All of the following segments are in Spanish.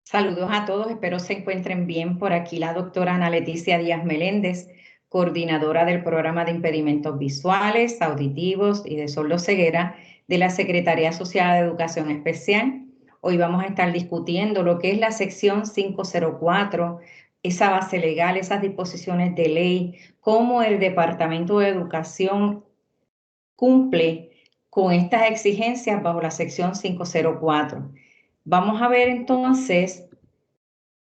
Saludos a todos, espero se encuentren bien. Por aquí la doctora Ana Leticia Díaz Meléndez, coordinadora del programa de impedimentos visuales, auditivos y de sordoceguera de la Secretaría Asociada de Educación Especial. Hoy vamos a estar discutiendo lo que es la sección 504, esa base legal, esas disposiciones de ley, cómo el Departamento de Educación cumple con estas exigencias bajo la sección 504. Vamos a ver entonces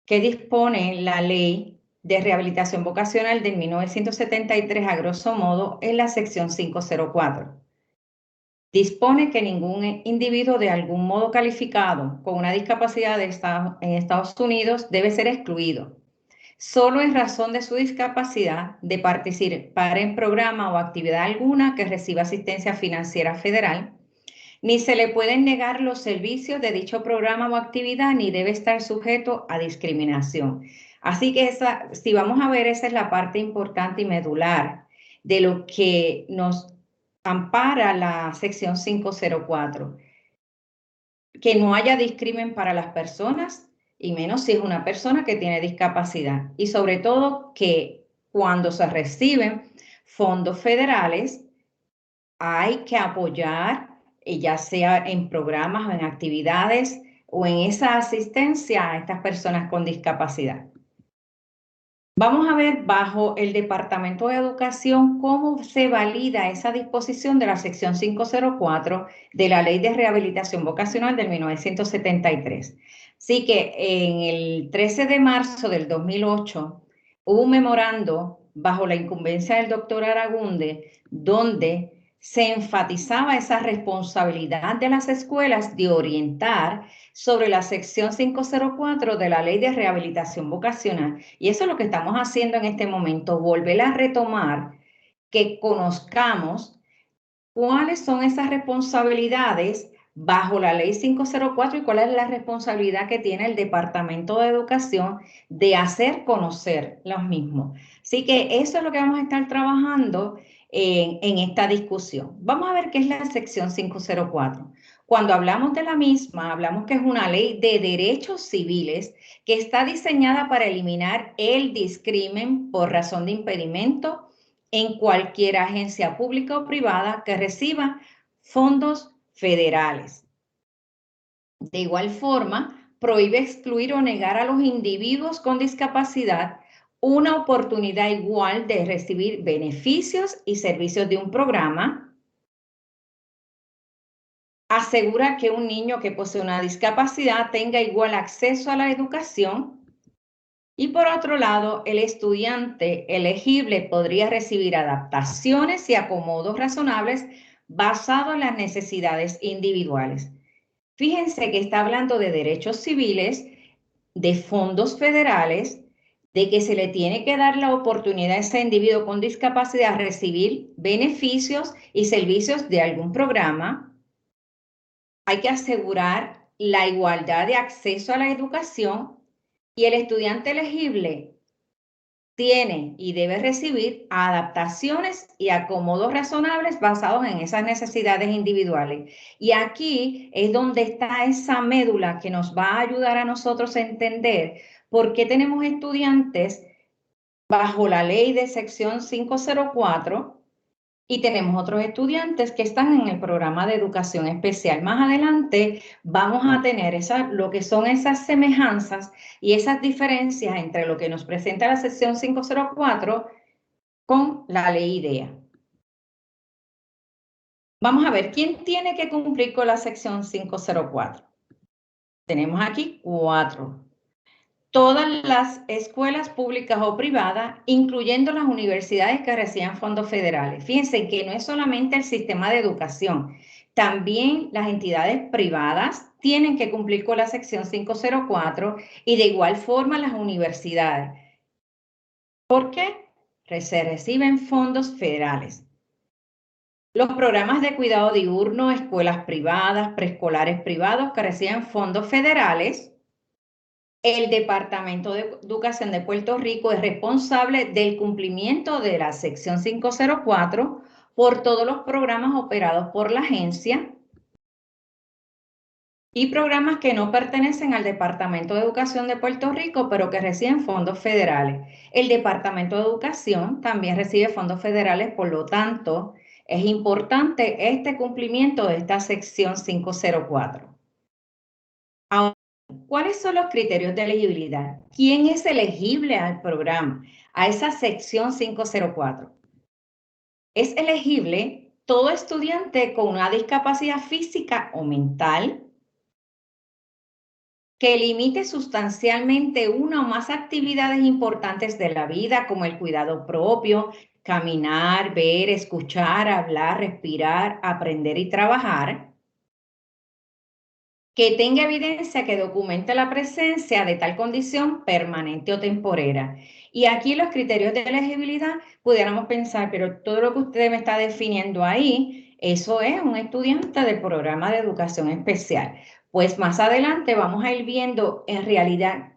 qué dispone la Ley de Rehabilitación Vocacional de 1973, a grosso modo, en la sección 504. Dispone que ningún individuo de algún modo calificado con una discapacidad en Estados Unidos debe ser excluido, solo en razón de su discapacidad, de participar en programa o actividad alguna que reciba asistencia financiera federal, ni se le pueden negar los servicios de dicho programa o actividad, ni debe estar sujeto a discriminación. Así que si vamos a ver, esa es la parte importante y medular de lo que nos ampara la sección 504. Que no haya discrimen para las personas, y menos si es una persona que tiene discapacidad. Y sobre todo que cuando se reciben fondos federales, hay que apoyar, ya sea en programas o en actividades o en esa asistencia a estas personas con discapacidad. Vamos a ver bajo el Departamento de Educación cómo se valida esa disposición de la sección 504 de la Ley de Rehabilitación Vocacional del 1973. Así que en el 13 de marzo del 2008 hubo un memorando bajo la incumbencia del doctor Aragunde, donde se enfatizaba esa responsabilidad de las escuelas de orientar sobre la sección 504 de la Ley de Rehabilitación Vocacional. Y eso es lo que estamos haciendo en este momento, volver a retomar, que conozcamos cuáles son esas responsabilidades bajo la Ley 504 y cuál es la responsabilidad que tiene el Departamento de Educación de hacer conocer los mismos. Así que eso es lo que vamos a estar trabajando en esta discusión. Vamos a ver qué es la sección 504. Cuando hablamos de la misma, hablamos que es una ley de derechos civiles que está diseñada para eliminar el discrimen por razón de impedimento en cualquier agencia pública o privada que reciba fondos federales. De igual forma, prohíbe excluir o negar a los individuos con discapacidad una oportunidad igual de recibir beneficios y servicios de un programa. Asegura que un niño que posee una discapacidad tenga igual acceso a la educación. Y por otro lado, el estudiante elegible podría recibir adaptaciones y acomodos razonables basados en las necesidades individuales. Fíjense que está hablando de derechos civiles, de fondos federales, de que se le tiene que dar la oportunidad a ese individuo con discapacidad a recibir beneficios y servicios de algún programa. Hay que asegurar la igualdad de acceso a la educación y el estudiante elegible tiene y debe recibir adaptaciones y acomodos razonables basados en esas necesidades individuales. Y aquí es donde está esa médula que nos va a ayudar a nosotros a entender por qué tenemos estudiantes bajo la ley de sección 504 y tenemos otros estudiantes que están en el programa de educación especial. Más adelante vamos a tener lo que son esas semejanzas y esas diferencias entre lo que nos presenta la sección 504 con la ley IDEA. Vamos a ver, ¿quién tiene que cumplir con la sección 504? Tenemos aquí 4. Todas las escuelas públicas o privadas, incluyendo las universidades que reciban fondos federales. Fíjense que no es solamente el sistema de educación, también las entidades privadas tienen que cumplir con la sección 504 y de igual forma las universidades. ¿Por qué? Se reciben fondos federales. Los programas de cuidado diurno, escuelas privadas, preescolares privados que reciben fondos federales. El Departamento de Educación de Puerto Rico es responsable del cumplimiento de la sección 504 por todos los programas operados por la agencia. y programas que no pertenecen al Departamento de Educación de Puerto Rico, pero que reciben fondos federales. El Departamento de Educación también recibe fondos federales, por lo tanto, es importante este cumplimiento de esta sección 504. Ahora, ¿cuáles son los criterios de elegibilidad? ¿Quién es elegible al programa, a esa sección 504? Es elegible todo estudiante con una discapacidad física o mental que limite sustancialmente una o más actividades importantes de la vida, como el cuidado propio, caminar, ver, escuchar, hablar, respirar, aprender y trabajar, que tenga evidencia que documente la presencia de tal condición permanente o temporera. Y aquí los criterios de elegibilidad pudiéramos pensar, pero todo lo que usted me está definiendo ahí, eso es un estudiante del programa de educación especial. Pues más adelante vamos a ir viendo en realidad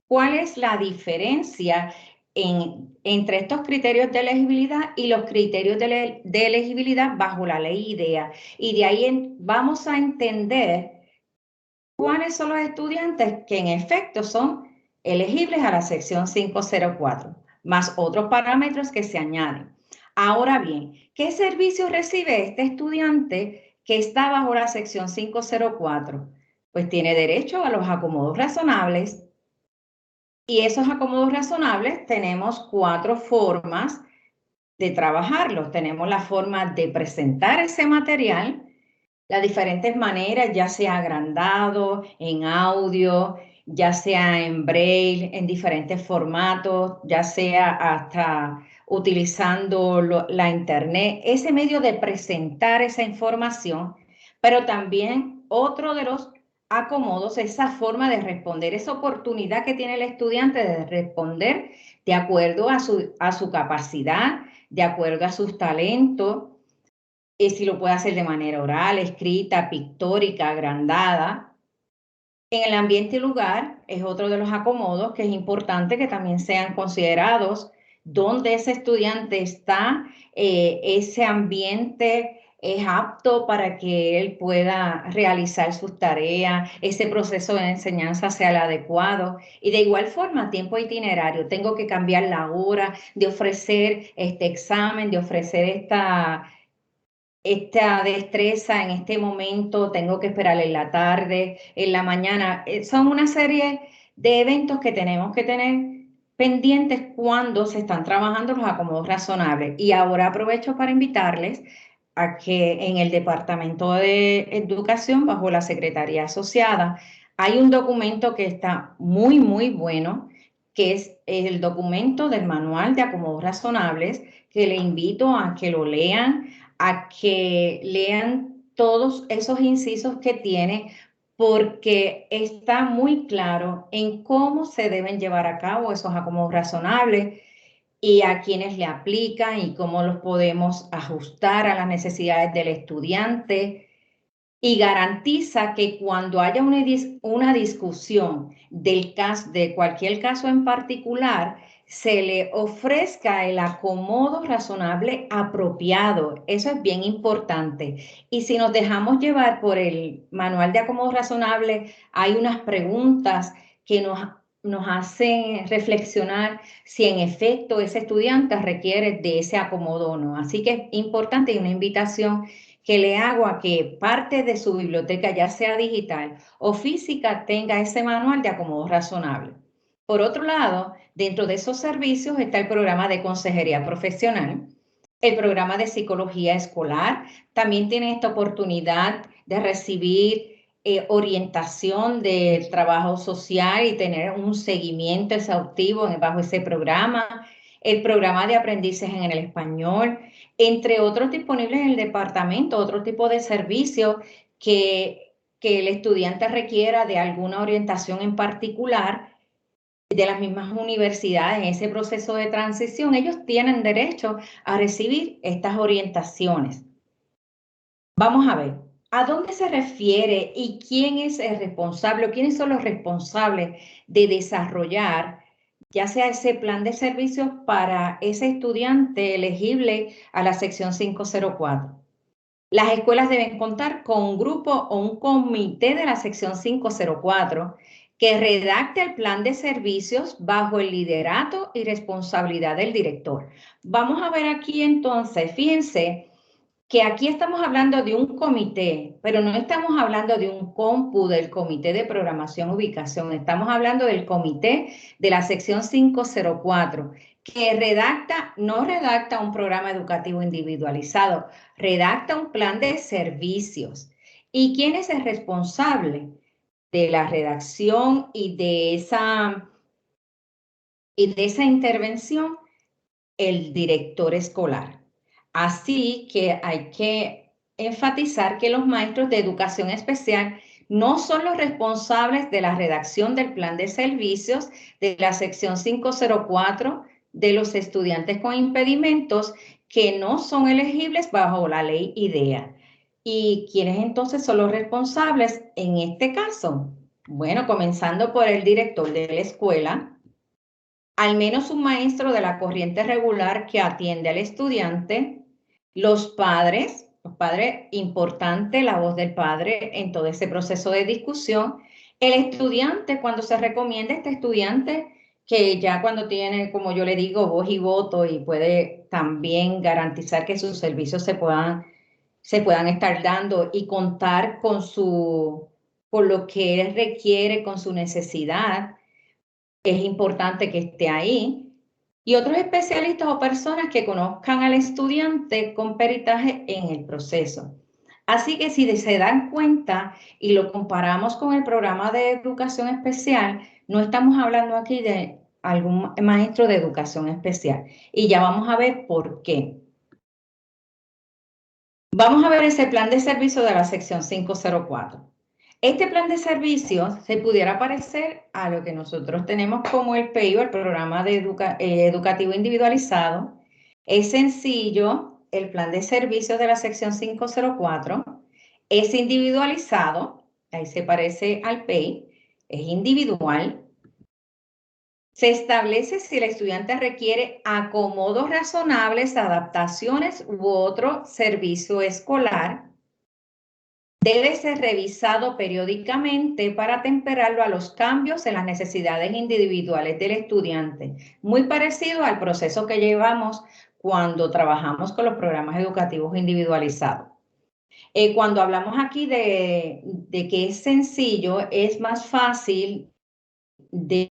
cuál es la diferencia entre estos criterios de elegibilidad y los criterios de elegibilidad bajo la ley IDEA. Y de ahí vamos a entender cuáles son los estudiantes que en efecto son elegibles a la sección 504, más otros parámetros que se añaden. Ahora bien, ¿qué servicio recibe este estudiante que está bajo la sección 504? Pues tiene derecho a los acomodos razonables, y esos acomodos razonables tenemos 4 formas de trabajarlos. Tenemos la forma de presentar ese material, las diferentes maneras, ya sea agrandado, en audio, ya sea en braille, en diferentes formatos, ya sea hasta utilizando la internet, ese medio de presentar esa información, pero también otro de los acomodos, esa forma de responder, esa oportunidad que tiene el estudiante de responder de acuerdo a su capacidad, de acuerdo a sus talentos, si lo puede hacer de manera oral, escrita, pictórica, agrandada. En el ambiente y lugar es otro de los acomodos que es importante que también sean considerados, donde ese estudiante está, ese ambiente es apto para que él pueda realizar sus tareas, ese proceso de enseñanza sea el adecuado. Y de igual forma, tiempo itinerario, tengo que cambiar la hora de ofrecer este examen, de ofrecer esta destreza en este momento, tengo que esperar en la tarde, en la mañana. Son una serie de eventos que tenemos que tener pendientes cuando se están trabajando los acomodos razonables. Y ahora aprovecho para invitarles a que en el Departamento de Educación, bajo la Secretaría Asociada, hay un documento que está muy, muy bueno, que es el documento del Manual de Acomodos Razonables, que le invito a que lo lean, a que lean todos esos incisos que tiene, porque está muy claro en cómo se deben llevar a cabo esos acomodos razonables y a quienes le aplican y cómo los podemos ajustar a las necesidades del estudiante, y garantiza que cuando haya una discusión de cualquier caso en particular, se le ofrezca el acomodo razonable apropiado. Eso es bien importante. Y si nos dejamos llevar por el manual de acomodo razonable, hay unas preguntas que nos hacen reflexionar si en efecto ese estudiante requiere de ese acomodo o no. Así que es importante y una invitación que le hago a que parte de su biblioteca, ya sea digital o física, tenga ese manual de acomodo razonable. Por otro lado, dentro de esos servicios está el programa de consejería profesional, el programa de psicología escolar. También tiene esta oportunidad de recibir orientación del trabajo social y tener un seguimiento exhaustivo bajo ese programa. El programa de aprendices en el español, entre otros disponibles en el departamento, otro tipo de servicio que el estudiante requiera de alguna orientación en particular de las mismas universidades en ese proceso de transición. Ellos tienen derecho a recibir estas orientaciones. Vamos a ver, ¿a dónde se refiere y quién es el responsable o quiénes son los responsables de desarrollar ya sea ese plan de servicios para ese estudiante elegible a la sección 504? Las escuelas deben contar con un grupo o un comité de la sección 504 que redacte el plan de servicios bajo el liderato y responsabilidad del director. Vamos a ver aquí entonces, fíjense que aquí estamos hablando de un comité, pero no estamos hablando de un compu del comité de programación ubicación, estamos hablando del comité de la sección 504, que no redacta un programa educativo individualizado, redacta un plan de servicios. ¿Y quién es el responsable de la redacción y de esa intervención? El director escolar. Así que hay que enfatizar que los maestros de educación especial no son los responsables de la redacción del plan de servicios de la sección 504 de los estudiantes con impedimentos que no son elegibles bajo la ley IDEA. ¿Y quiénes entonces son los responsables en este caso? Bueno, comenzando por el director de la escuela, al menos un maestro de la corriente regular que atiende al estudiante, los padres, importante la voz del padre en todo ese proceso de discusión, el estudiante cuando se recomienda este estudiante que ya cuando tiene, como yo le digo, voz y voto y puede también garantizar que sus servicios se puedan estar dando y contar con lo que él requiere, con su necesidad, es importante que esté ahí. Y otros especialistas o personas que conozcan al estudiante con peritaje en el proceso. Así que si se dan cuenta y lo comparamos con el programa de educación especial, no estamos hablando aquí de algún maestro de educación especial. Y ya vamos a ver por qué. Vamos a ver ese plan de servicio de la sección 504. Este plan de servicios se pudiera parecer a lo que nosotros tenemos como el PEIO, el Programa Educativo Individualizado. Es sencillo, el plan de servicios de la sección 504 es individualizado, ahí se parece al PEI, es individual. Se establece si el estudiante requiere acomodos razonables, adaptaciones u otro servicio escolar. Debe ser revisado periódicamente para temperarlo a los cambios en las necesidades individuales del estudiante. Muy parecido al proceso que llevamos cuando trabajamos con los programas educativos individualizados. Cuando hablamos aquí de que es sencillo, es más fácil de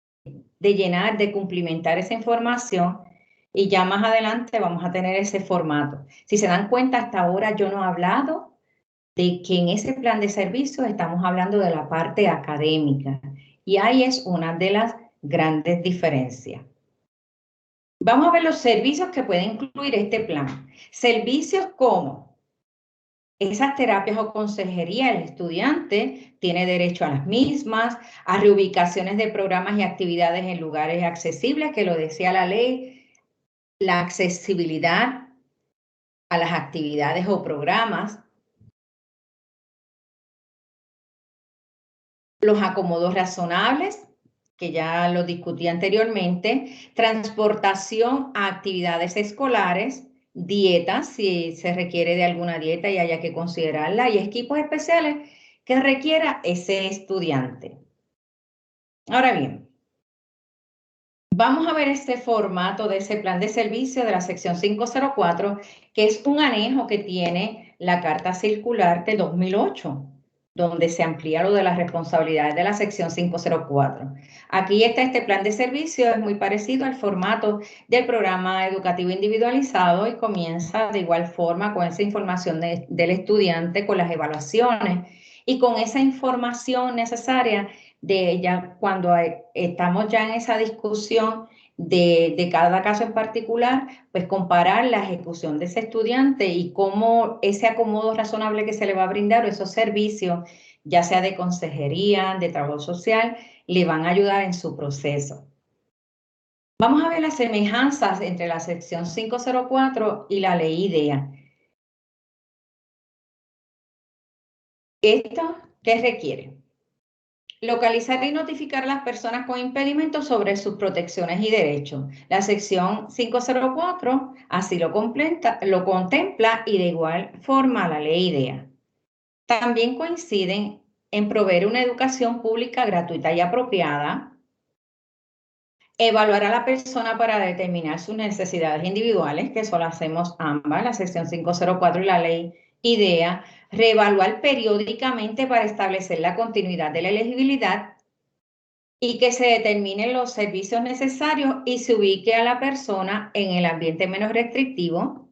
llenar, de cumplimentar esa información y ya más adelante vamos a tener ese formato. Si se dan cuenta, hasta ahora yo no he hablado de que en ese plan de servicios estamos hablando de la parte académica y ahí es una de las grandes diferencias. Vamos a ver los servicios que puede incluir este plan. Servicios como esas terapias o consejería, el estudiante tiene derecho a las mismas, a reubicaciones de programas y actividades en lugares accesibles, que lo decía la ley, la accesibilidad a las actividades o programas, los acomodos razonables, que ya lo discutí anteriormente, transportación a actividades escolares, dietas, si se requiere de alguna dieta y haya que considerarla, y equipos especiales que requiera ese estudiante. Ahora bien, vamos a ver este formato de ese plan de servicio de la sección 504, que es un anejo que tiene la Carta Circular de 2008, donde se amplía lo de las responsabilidades de la sección 504. Aquí está este plan de servicio, es muy parecido al formato del programa educativo individualizado y comienza de igual forma con esa información del estudiante, con las evaluaciones y con esa información necesaria de ella cuando estamos ya en esa discusión de cada caso en particular, pues comparar la ejecución de ese estudiante y cómo ese acomodo razonable que se le va a brindar o esos servicios, ya sea de consejería, de trabajo social, le van a ayudar en su proceso. Vamos a ver las semejanzas entre la sección 504 y la ley IDEA. ¿Esto qué requiere? Localizar y notificar a las personas con impedimentos sobre sus protecciones y derechos. La sección 504 así lo contempla y de igual forma la ley IDEA. También coinciden en proveer una educación pública gratuita y apropiada, evaluar a la persona para determinar sus necesidades individuales, que eso lo hacemos ambas, la sección 504 y la ley IDEA, reevaluar periódicamente para establecer la continuidad de la elegibilidad y que se determinen los servicios necesarios y se ubique a la persona en el ambiente menos restrictivo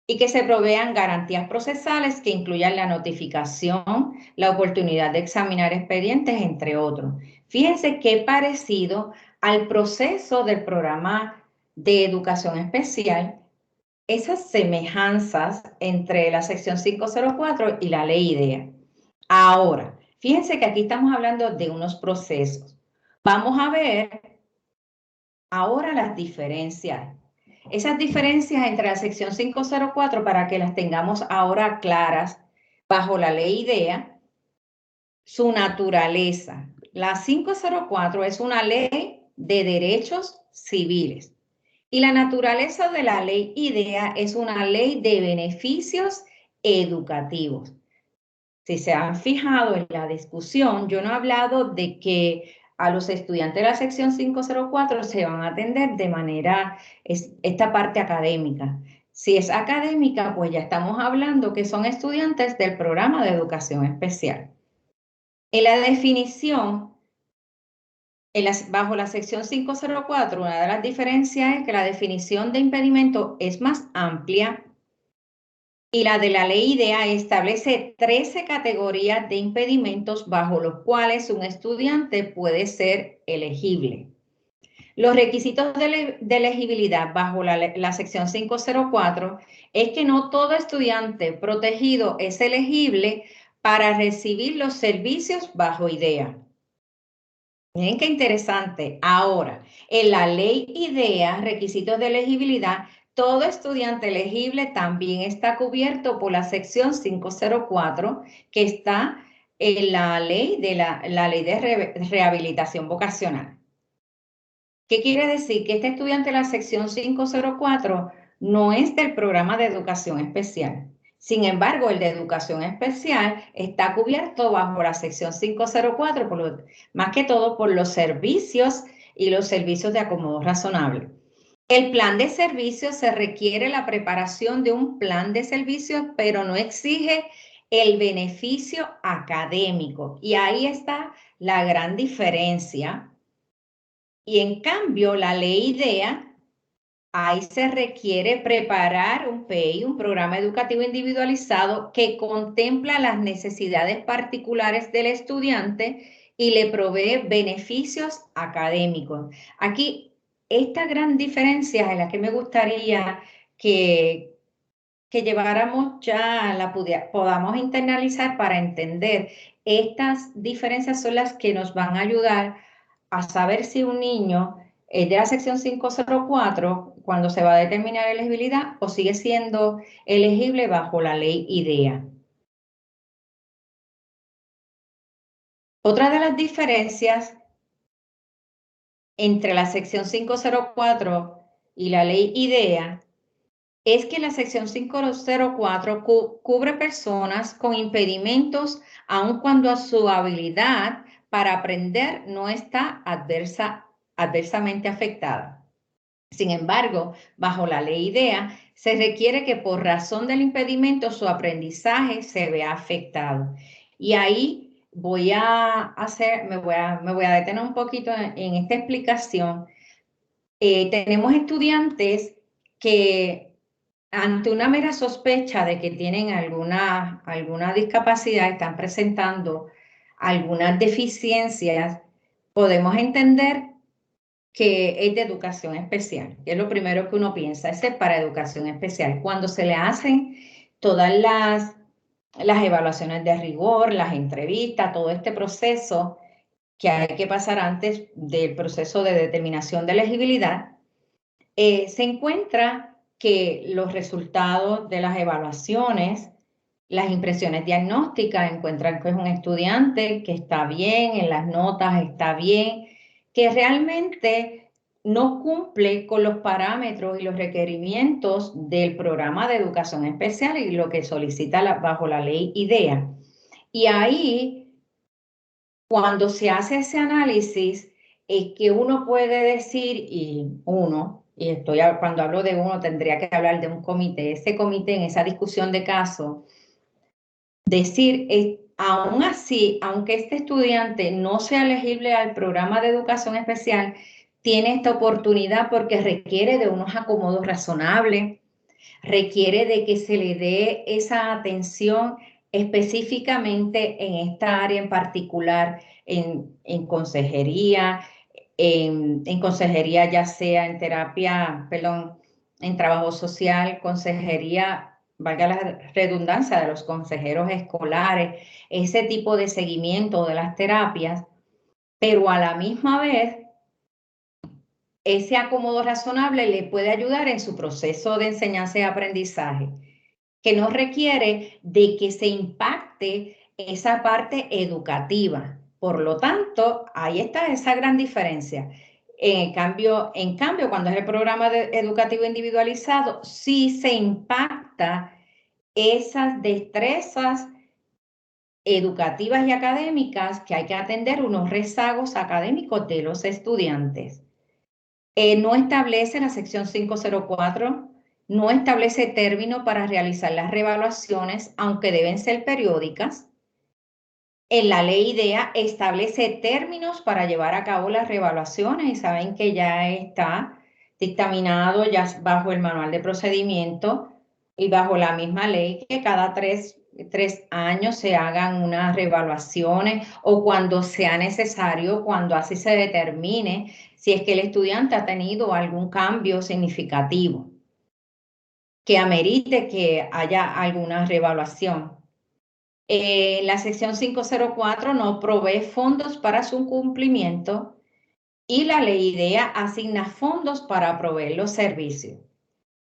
y que se provean garantías procesales que incluyan la notificación, la oportunidad de examinar expedientes, entre otros. Fíjense qué parecido al proceso del programa de educación especial, esas semejanzas entre la sección 504 y la ley IDEA. Ahora, fíjense que aquí estamos hablando de unos procesos. Vamos a ver ahora las diferencias. Esas diferencias entre la sección 504 para que las tengamos ahora claras bajo la ley IDEA, su naturaleza. La 504 es una ley de derechos civiles y la naturaleza de la ley IDEA es una ley de beneficios educativos. Si se han fijado en la discusión, yo no he hablado de que a los estudiantes de la sección 504 se van a atender de manera, esta parte académica. Si es académica, pues ya estamos hablando que son estudiantes del programa de educación especial. En la definición, bajo la sección 504, una de las diferencias es que la definición de impedimento es más amplia y la de la ley IDEA establece 13 categorías de impedimentos bajo los cuales un estudiante puede ser elegible. Los requisitos de elegibilidad bajo la sección 504 es que no todo estudiante protegido es elegible para recibir los servicios bajo IDEA. Miren qué interesante. Ahora, en la ley IDEA, requisitos de elegibilidad, todo estudiante elegible también está cubierto por la sección 504, que está en la ley de rehabilitación vocacional. ¿Qué quiere decir? Que este estudiante de la sección 504 no es del programa de educación especial. Sin embargo, el de educación especial está cubierto bajo la sección 504, más que todo por los servicios y los servicios de acomodo razonable. El plan de servicios se requiere la preparación de un plan de servicios, pero no exige el beneficio académico. Y ahí está la gran diferencia. Y en cambio, la ley IDEA, ahí se requiere preparar un PEI, un programa educativo individualizado que contempla las necesidades particulares del estudiante y le provee beneficios académicos. Aquí, esta gran diferencia es la que me gustaría que lleváramos ya, podamos internalizar para entender. Estas diferencias son las que nos van a ayudar a saber si un niño es de la sección 504 cuando se va a determinar elegibilidad o sigue siendo elegible bajo la ley IDEA. Otra de las diferencias entre la sección 504 y la ley IDEA es que la sección 504 cubre personas con impedimentos aun cuando su habilidad para aprender no está adversamente afectada. Sin embargo, bajo la ley IDEA, se requiere que por razón del impedimento su aprendizaje se vea afectado. Y ahí me voy a detener un poquito en esta explicación. Tenemos estudiantes que ante una mera sospecha de que tienen alguna discapacidad, están presentando algunas deficiencias, podemos entender que es de educación especial, que es lo primero que uno piensa, ese es para educación especial. Cuando se le hacen todas las evaluaciones de rigor, las entrevistas, todo este proceso que hay que pasar antes del proceso de determinación de elegibilidad, se encuentra que los resultados de las evaluaciones Las impresiones diagnósticas encuentran que es un estudiante que está bien, en las notas está bien, que realmente no cumple con los parámetros y los requerimientos del programa de educación especial y lo que solicita bajo la ley IDEA. Y ahí, cuando se hace ese análisis, es que uno puede decir, cuando hablo de uno, tendría que hablar de un comité, ese comité en esa discusión de caso, decir, aún así, aunque este estudiante no sea elegible al programa de educación especial, tiene esta oportunidad porque requiere de unos acomodos razonables, requiere de que se le dé esa atención específicamente en esta área en particular, en consejería, en consejería ya sea en terapia, perdón, en trabajo social, consejería, valga la redundancia, de los consejeros escolares, ese tipo de seguimiento de las terapias, pero a la misma vez ese acomodo razonable le puede ayudar en su proceso de enseñanza y aprendizaje, que no requiere de que se impacte esa parte educativa. Por lo tanto, ahí está esa gran diferencia. En cambio, cuando es el programa educativo individualizado, sí se impacta esas destrezas educativas y académicas que hay que atender unos rezagos académicos de los estudiantes. No establece la sección 504, no establece término para realizar las reevaluaciones, aunque deben ser periódicas. En la ley IDEA establece términos para llevar a cabo las reevaluaciones y saben que ya está dictaminado ya bajo el manual de procedimiento y bajo la misma ley que cada tres años se hagan unas reevaluaciones o cuando sea necesario, cuando así se determine si es que el estudiante ha tenido algún cambio significativo que amerite que haya alguna reevaluación. La sección 504 no provee fondos para su cumplimiento y la ley IDEA asigna fondos para proveer los servicios.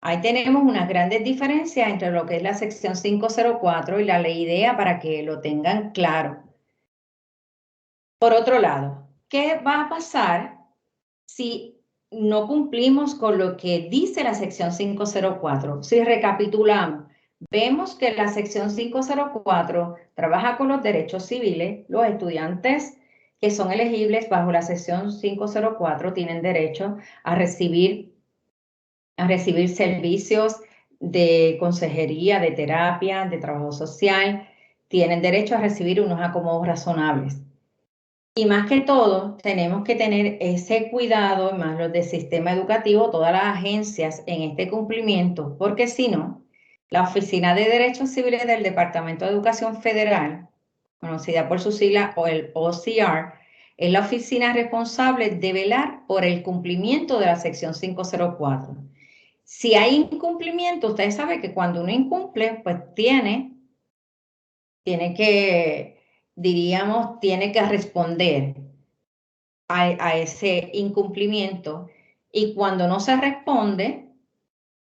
Ahí tenemos unas grandes diferencias entre lo que es la sección 504 y la ley IDEA para que lo tengan claro. Por otro lado, ¿qué va a pasar si no cumplimos con lo que dice la sección 504? Si recapitulamos, vemos que la sección 504 trabaja con los derechos civiles. Los estudiantes que son elegibles bajo la sección 504 tienen derecho a recibir servicios de consejería, de terapia, de trabajo social. Tienen derecho a recibir unos acomodos razonables. Y más que todo, tenemos que tener ese cuidado, más los del sistema educativo, todas las agencias en este cumplimiento, porque si no, la Oficina de Derechos Civiles del Departamento de Educación Federal, conocida por su sigla o el OCR, es la oficina responsable de velar por el cumplimiento de la sección 504. Si hay incumplimiento, ustedes saben que cuando uno incumple, pues tiene que, diríamos, tiene que responder a ese incumplimiento. Y cuando no se responde,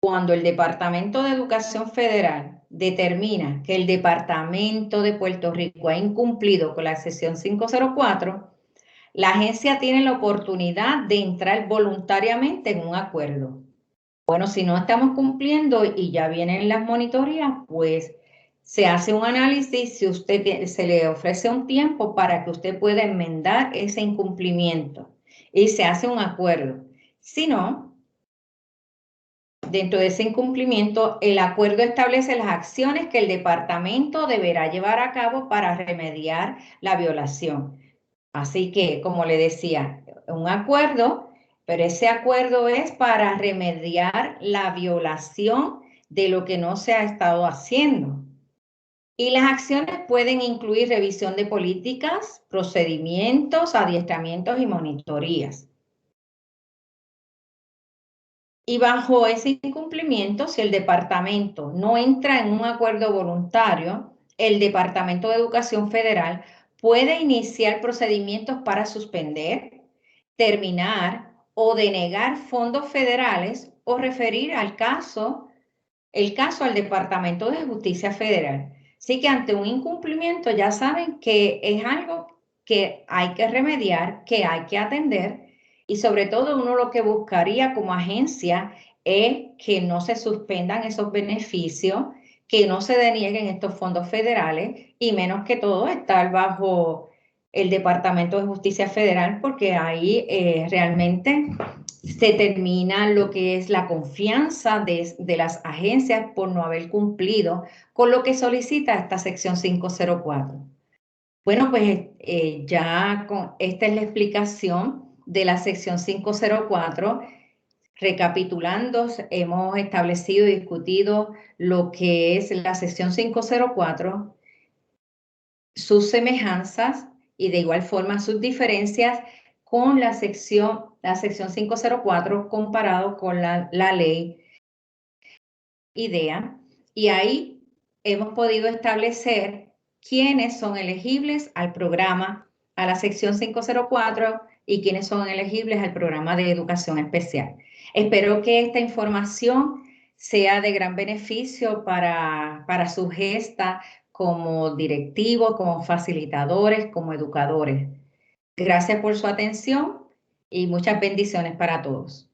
cuando el Departamento de Educación Federal determina que el Departamento de Puerto Rico ha incumplido con la sección 504, la agencia tiene la oportunidad de entrar voluntariamente en un acuerdo. Bueno, si no estamos cumpliendo y ya vienen las monitorías, pues se hace un análisis, si usted se le ofrece un tiempo para que usted pueda enmendar ese incumplimiento y se hace un acuerdo. Si no, dentro de ese incumplimiento, el acuerdo establece las acciones que el departamento deberá llevar a cabo para remediar la violación. Así que, como le decía, un acuerdo, pero ese acuerdo es para remediar la violación de lo que no se ha estado haciendo. Y las acciones pueden incluir revisión de políticas, procedimientos, adiestramientos y monitorías. Y bajo ese incumplimiento, si el departamento no entra en un acuerdo voluntario, el Departamento de Educación Federal puede iniciar procedimientos para suspender, terminar o denegar fondos federales o referir el caso al Departamento de Justicia Federal. Así que ante un incumplimiento ya saben que es algo que hay que remediar, que hay que atender y sobre todo uno lo que buscaría como agencia es que no se suspendan esos beneficios, que no se denieguen estos fondos federales y menos que todo estar bajo el Departamento de Justicia Federal porque ahí realmente se termina lo que es la confianza de las agencias por no haber cumplido con lo que solicita esta sección 504. Bueno, pues esta es la explicación de la sección 504. Recapitulando, hemos establecido y discutido lo que es la sección 504, sus semejanzas y de igual forma sus diferencias con la sección 504 comparado con la ley IDEA. Y ahí hemos podido establecer quiénes son elegibles al programa, a la sección 504 y quiénes son elegibles al programa de educación especial. Espero que esta información sea de gran beneficio para su gesta como directivos, como facilitadores, como educadores. Gracias por su atención y muchas bendiciones para todos.